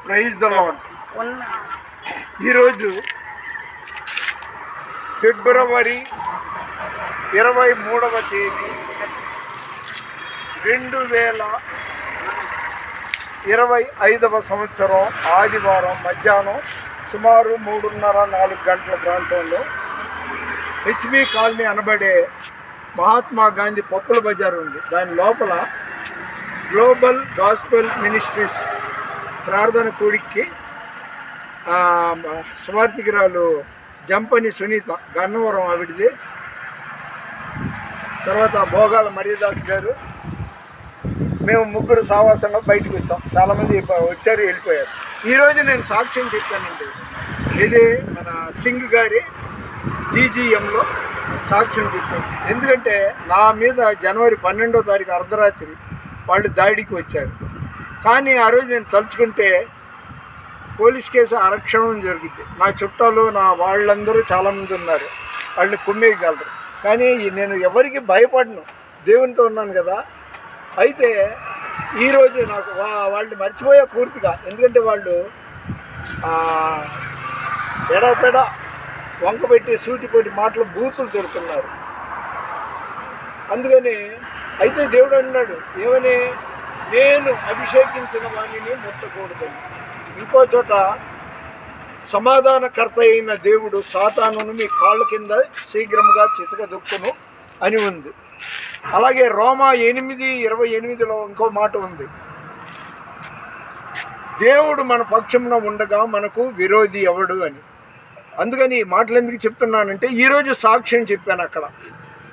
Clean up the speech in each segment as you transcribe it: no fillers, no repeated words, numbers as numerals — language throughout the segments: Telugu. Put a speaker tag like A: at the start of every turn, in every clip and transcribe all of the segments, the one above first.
A: Praise the lord. ఈరోజు ఫిబ్రవరి 23వ తేదీ 2025వ సంవత్సరం ఆదివారం మధ్యాహ్నం సుమారు 3:30-4 గంటల ప్రాంతంలో హెచ్బి కాలనీ అనబడే మహాత్మా గాంధీ పప్పుల బజార్ ఉంది. దాని లోపల గ్లోబల్ గాస్పెల్ మినిస్ట్రీస్ ప్రార్థన కూడికి సువార్థికురాలు జంపని సునీత గన్నవరం ఆవిడది, తర్వాత భోగాల మర్యాదాస్ గారు, మేము ముగ్గురు సావాసంగా బయటకు వచ్చాం. చాలామంది వచ్చారు, వెళ్ళిపోయారు. ఈరోజు నేను సాక్ష్యం చెప్పానండి. ఇది మన సింగ్ గారి జీజీఎంలో సాక్ష్యం చెప్పాను. ఎందుకంటే నా మీద జనవరి 12వ తారీఖు అర్ధరాత్రి వాళ్ళు దాడికి వచ్చారు. కానీ ఆ రోజు నేను తలుచుకుంటే పోలీస్ కేసు అరక్షణం జరిగింది. నా చుట్టాలు, నా వాళ్ళందరూ చాలామంది ఉన్నారు, వాళ్ళని కుమ్మేయగలరు. కానీ నేను ఎవరికి భయపడను, దేవునితో ఉన్నాను కదా. అయితే ఈరోజు నాకు వాళ్ళని మర్చిపోయా పూర్తిగా. ఎందుకంటే వాళ్ళు ఎడపెడ వంకబెట్టి సూటిపోటి మాటలు బూతులు తిడుతున్నారు. అందుకని అయితే దేవుడు అన్నాడు ఏమని, నేను అభిషేకించిన వాణిని ముట్టకూడదు. ఇంకో చోట సమాధానకర్త అయిన దేవుడు సాతానును మీ కాళ్ళ కింద శీఘ్రముగా చితకదొక్కును అని ఉంది. అలాగే రోమా 8:28లో ఇంకో మాట ఉంది, దేవుడు మన పక్షంలో ఉండగా మనకు విరోధి ఎవడు అని. అందుకని ఈ మాటలు ఎందుకు చెప్తున్నానంటే ఈరోజు సాక్ష్యం చెప్పాను అక్కడ.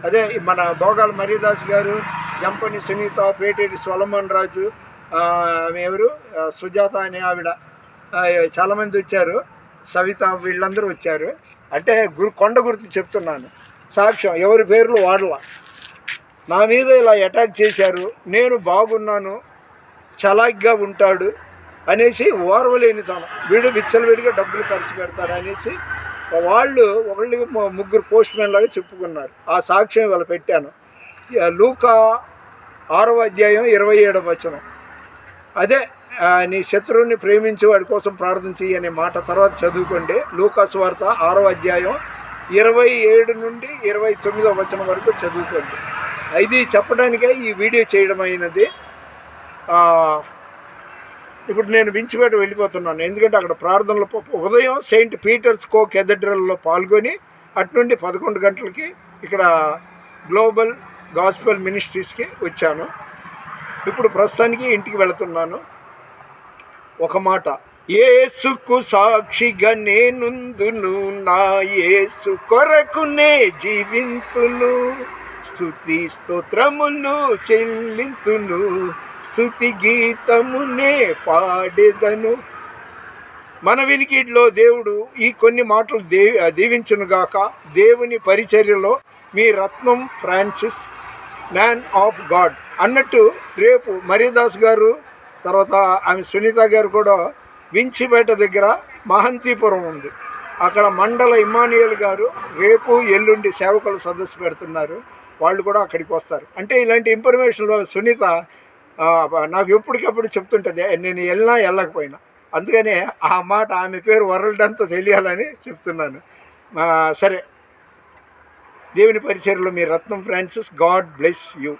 A: అదే మన భోగాల మర్యాదాస్ గారు, జంపని సునీత, పేటేటి సొలమన్ రాజు, ఎవరు సుజాత అనే ఆవిడ, చాలామంది వచ్చారు, సవిత, వీళ్ళందరూ వచ్చారు. అంటే కొండ గుర్తు చెప్తున్నాను, సాక్ష్యం ఎవరి పేర్లు వాడలా. నా మీద ఇలా అటాక్ చేశారు, నేను బాగున్నాను, చలాగ్గా ఉంటాడు అనేసి ఓర్వలేని తను, వీడు విచ్చలవిడిగా డబ్బులు ఖర్చు పెడతాడు అనేసి వాళ్ళు ఒకళ్ళకి ముగ్గురు పోస్ట్ మ్యాన్ లాగా చెప్పుకున్నారు. ఆ సాక్ష్యం ఇవాళ పెట్టాను. లూకా 6వ అధ్యాయం 27వ వచనం, అదే నీ శత్రువుని ప్రేమించి వాడి కోసం ప్రార్థన చెయ్యి అనే మాట తర్వాత చదువుకోండి. లూకా సువార్త 6వ అధ్యాయం 27 నుండి 29వ వచనం వరకు చదువుకోండి. ఇది చెప్పడానికే ఈ వీడియో చేయడం అయినది. ఇప్పుడు నేను వించిపేట వెళ్ళిపోతున్నాను, ఎందుకంటే అక్కడ ప్రార్థనలో ఉదయం సెయింట్ పీటర్స్ కో కేథడ్రల్లో పాల్గొని అట్నుండి 11 గంటలకి ఇక్కడ గ్లోబల్ గాస్పెల్ మినిస్ట్రీస్కి వచ్చాను. ఇప్పుడు ప్రస్తుతానికి ఇంటికి వెళుతున్నాను. ఒక మాట, యేసుకు సాక్షిగా నేనుందును, నా యేసు కొరకునే జీవింతును, స్తుతి స్తోత్రములు చెల్లింతును, స్తుతి గీతమునే పాడెదను. మన వినికిడిలో దేవుడు ఈ కొన్ని మాటలు దీవించునుగాక. దేవుని పరిచర్యలో మీ రత్నం ఫ్రాన్సిస్, మ్యాన్ ఆఫ్ గాడ్ అన్నట్టు రేపు మర్యాదాస్ గారు, తర్వాత ఆమె సునీత గారు కూడా వించిపేట దగ్గర మహంతీపురం ఉంది, అక్కడ మండల ఇమ్మానియల్ గారు రేపు ఎల్లుండి సేవకుల సదస్సు పెడుతున్నారు, వాళ్ళు కూడా అక్కడికి వస్తారు. అంటే ఇలాంటి ఇన్ఫర్మేషన్లో సునీత నాకు ఎప్పటికప్పుడు చెప్తుంటుంది, నేను వెళ్ళకపోయినా. అందుకనే ఆ మాట, ఆమె పేరు వరల్డ్ అంతా తెలియాలని చెప్తున్నాను. సరే, దేవుని పరిచర్యలో మీ రత్నం ఫ్రాన్సిస్. God bless you.